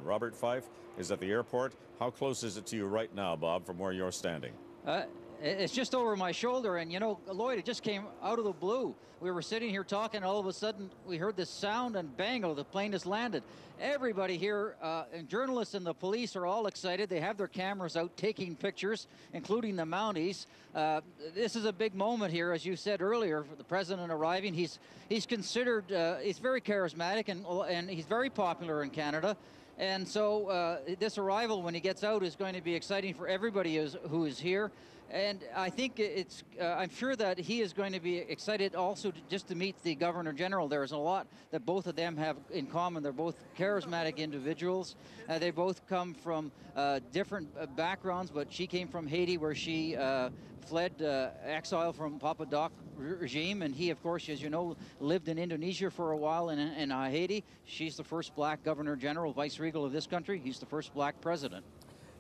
Robert Fife is at the airport. How close is it to you right now, Bob, from where you're standing? It's just over my shoulder, and you know, Lloyd, it just came out of the blue. We were sitting here talking, and all of a sudden we heard this sound, and bang, oh, the plane has landed. Everybody here, and journalists and the police are all excited. They have their cameras out taking pictures, including the Mounties. This is a big moment here, as you said earlier, for the president arriving. He's considered, he's very charismatic, and he's very popular in Canada. And so this arrival, when he gets out, is going to be exciting for everybody who is here. And I think I'm sure that he is going to be excited also just to meet the Governor General. There's a lot that both of them have in common. They're both charismatic individuals. They both come from different backgrounds, but she came from Haiti, where she fled exile from Papa Doc regime, and he, of course, as you know, lived in Indonesia for a while in Haiti. She's the first black Governor General, Vice Regal of this country. He's the first black president.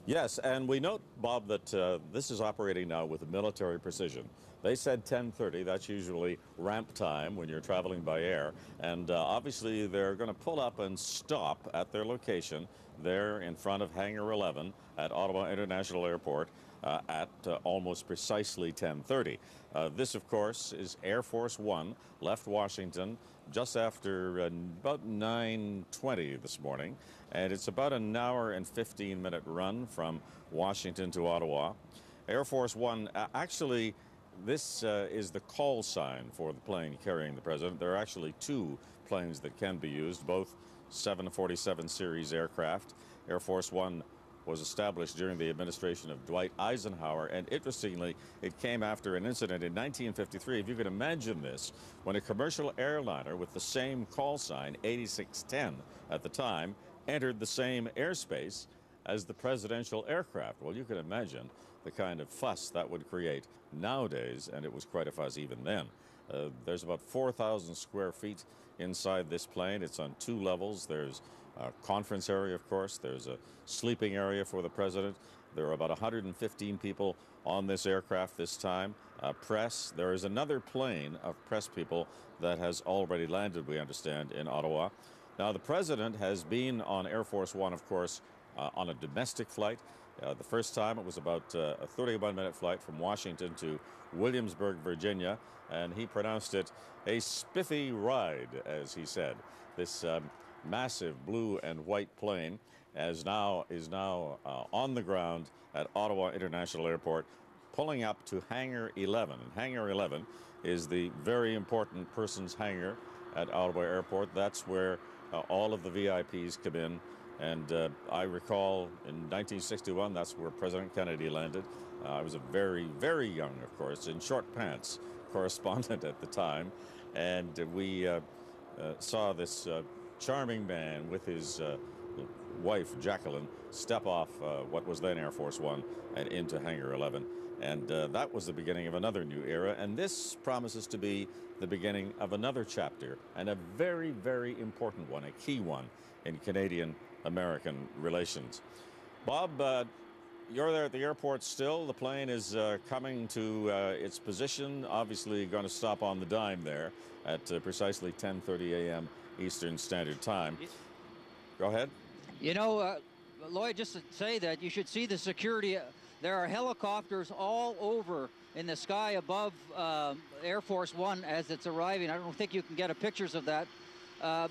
Yes, and we note, Bob, that this is operating now with military precision. They said 10:30. That's usually ramp time when you're traveling by air. And obviously they're going to pull up and stop at their location there in front of Hangar 11 at Ottawa International Airport at almost precisely 10:30. This, of course, is Air Force One, left Washington just after about 9:20 this morning, and it's about an hour and 15-minute run from Washington to Ottawa. Air Force One, actually, this is the call sign for the plane carrying the president. There are actually two planes that can be used, both 747 series aircraft. Air Force One was established during the administration of Dwight Eisenhower, and interestingly, it came after an incident in 1953. If you can imagine this, when a commercial airliner with the same call sign, 8610 at the time, entered the same airspace as the presidential aircraft. Well, you can imagine the kind of fuss that would create nowadays, and it was quite a fuss even then. There's about 4,000 square feet inside this plane. It's on two levels. There's a conference area, of course. There's a sleeping area for the president. There are about 115 people on this aircraft this time. Press. There is another plane of press people that has already landed, we understand, in Ottawa. Now, the president has been on Air Force One, of course, on a domestic flight. The first time it was about a 31-minute flight from Washington to Williamsburg, Virginia, and he pronounced it a spiffy ride, as he said. This massive blue and white plane is now on the ground at Ottawa International Airport, pulling up to Hangar 11. And Hangar 11 is the very important person's hangar at Ottawa Airport. That's where all of the VIPs come in. And I recall in 1961, that's where President Kennedy landed. I was a very, very young, of course, in short pants correspondent at the time. And we saw this charming man with his wife, Jacqueline, step off what was then Air Force One and into Hangar 11. And that was the beginning of another new era. And this promises to be the beginning of another chapter, and a very, very important one, a key one in Canadian-American relations. Bob, you're there at the airport still. The plane is coming to its position, obviously going to stop on the dime there at precisely 10:30 a.m. Eastern Standard Time. Go ahead. You know, Lloyd, just to say that you should see the security. There are helicopters all over in the sky above Air Force One as it's arriving. I don't think you can get pictures of that,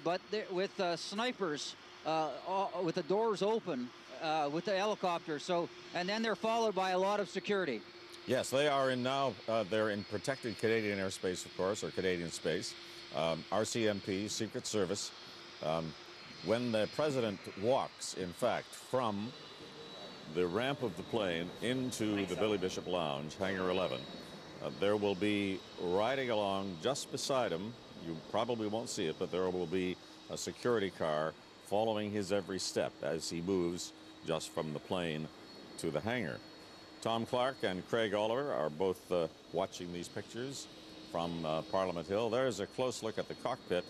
but with snipers with the doors open with the helicopter. So, and then they're followed by a lot of security. Yes, they are in now. They're in protected Canadian airspace, of course, or Canadian space. RCMP, Secret Service. When the president walks, in fact, from the ramp of the plane into the Billy Bishop Lounge, Hangar 11, there will be riding along just beside him, you probably won't see it, but there will be a security car following his every step as he moves just from the plane to the hangar. Tom Clark and Craig Oliver are both watching these pictures from Parliament Hill. There's a close look at the cockpit.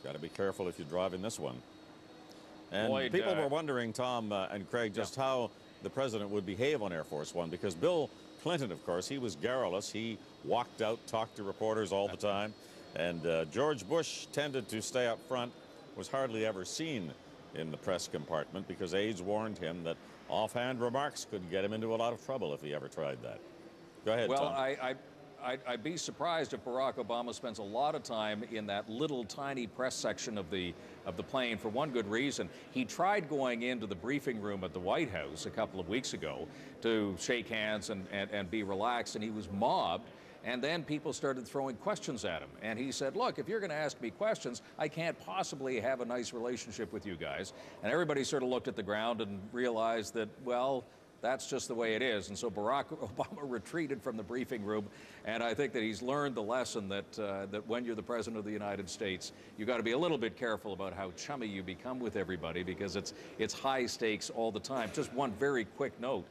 Got to be careful if you're driving this one. And Lloyd, people were wondering, Tom and Craig, just how the president would behave on Air Force One, because Bill Clinton, of course, he was garrulous. He walked out, talked to reporters all the time. And George Bush tended to stay up front was hardly ever seen in the press compartment because aides warned him that offhand remarks could get him into a lot of trouble if he ever tried that. Go ahead, Well, Tom. I'd be surprised if Barack Obama spends a lot of time in that little tiny press section of the plane for one good reason. He tried going into the briefing room at the White House a couple of weeks ago to shake hands and be relaxed, and he was mobbed. And then people started throwing questions at him. And he said, look, if you're going to ask me questions, I can't possibly have a nice relationship with you guys. And everybody sort of looked at the ground and realized that, well, that's just the way it is. And so Barack Obama retreated from the briefing room. And I think that he's learned the lesson that that when you're the president of the United States, you've got to be a little bit careful about how chummy you become with everybody, because it's high stakes all the time. Just one very quick note.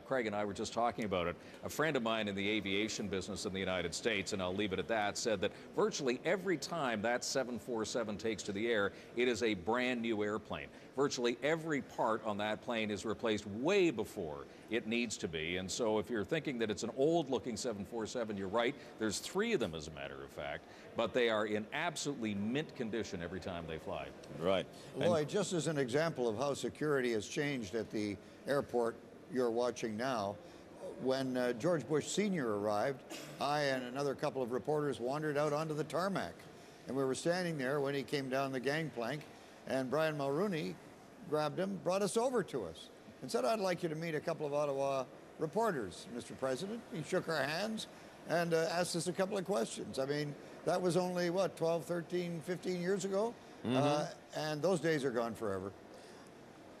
Craig and I were just talking about it. A friend of mine in the aviation business in the United States, and I'll leave it at that, said that virtually every time that 747 takes to the air, it is a brand new airplane. Virtually every part on that plane is replaced way before it needs to be. And so if you're thinking that it's an old-looking 747, you're right. There's 3 of them, as a matter of fact, but they are in absolutely mint condition every time they fly. Right. Lloyd, just as an example of how security has changed at the airport you're watching now, when George Bush Sr. arrived, I and another couple of reporters wandered out onto the tarmac. And we were standing there when he came down the gangplank, and Brian Mulroney grabbed him, brought us over to us, and said, I'd like you to meet a couple of Ottawa reporters, Mr. President. He shook our hands and asked us a couple of questions. I mean, that was only, what, 12, 13, 15 years ago? And those days are gone forever.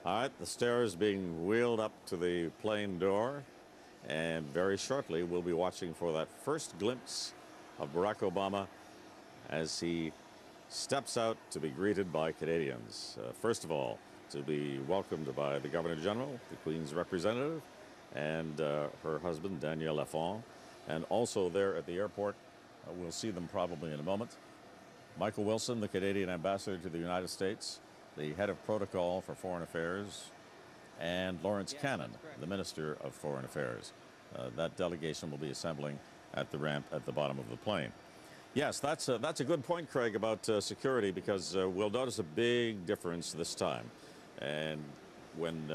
All right, the stairs being wheeled up to the plane door, and very shortly we'll be watching for that first glimpse of Barack Obama as he steps out to be greeted by Canadians. First of all, to be welcomed by the Governor-General, the Queen's representative, and her husband, Danielle Lafont, and also there at the airport, we'll see them probably in a moment, Michael Wilson, the Canadian ambassador to the United States, the head of protocol for foreign affairs, and Lawrence Cannon, the Minister of Foreign Affairs. That delegation will be assembling at the ramp at the bottom of the plane. Yes, that's a good point, Craig, about security, because we'll notice a big difference this time. And when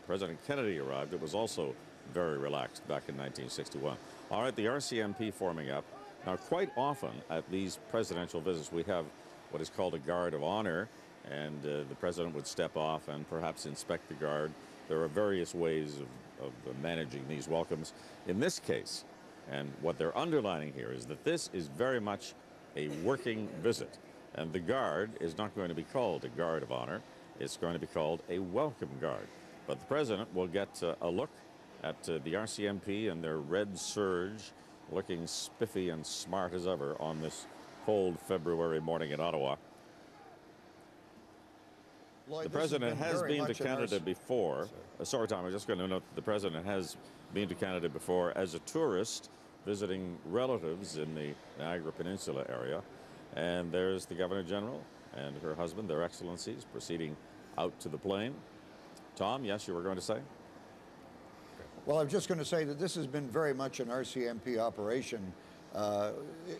President Kennedy arrived, it was also very relaxed back in 1961. All right, the RCMP forming up. Now, quite often at these presidential visits, we have what is called a guard of honor, and the president would step off and perhaps inspect the guard. There are various ways of managing these welcomes. In this case, and what they're underlining here is that this is very much a working visit, and the guard is not going to be called a guard of honor. It's going to be called a welcome guard. But the president will get a look at the RCMP and their red surge, looking spiffy and smart as ever on this cold February morning in Ottawa. Lloyd, the president has been to Canada before. Sorry, Tom, I was just going to note that the president has been to Canada before as a tourist, visiting relatives in the Niagara Peninsula area. And there's the Governor-General and her husband, their excellencies, proceeding out to the plane. Tom, yes, you were going to say? Well, I'm just going to say that this has been very much an RCMP operation.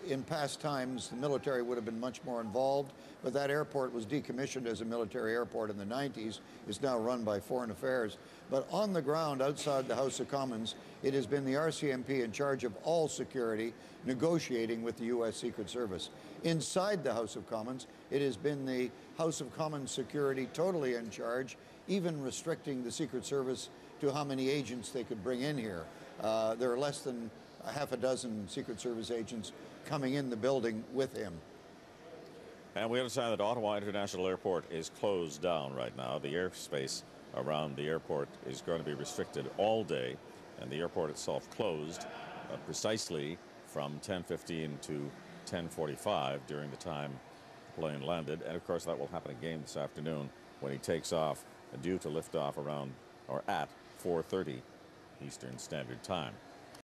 In past times, the military would have been much more involved, but that airport was decommissioned as a military airport in the 90s. It's now run by Foreign Affairs. But on the ground outside the House of Commons, it has been the RCMP in charge of all security, negotiating with the U.S. Secret Service. Inside the House of Commons, it has been the House of Commons security totally in charge, even restricting the Secret Service to how many agents they could bring in here. There are less than a half a dozen Secret Service agents coming in the building with him. And we understand that Ottawa International Airport is closed down right now. The airspace around the airport is going to be restricted all day, and the airport itself closed precisely from 10:15 to 10:45 during the time the plane landed. And of course that will happen again this afternoon when he takes off, due to lift off around or at 4:30 Eastern Standard Time.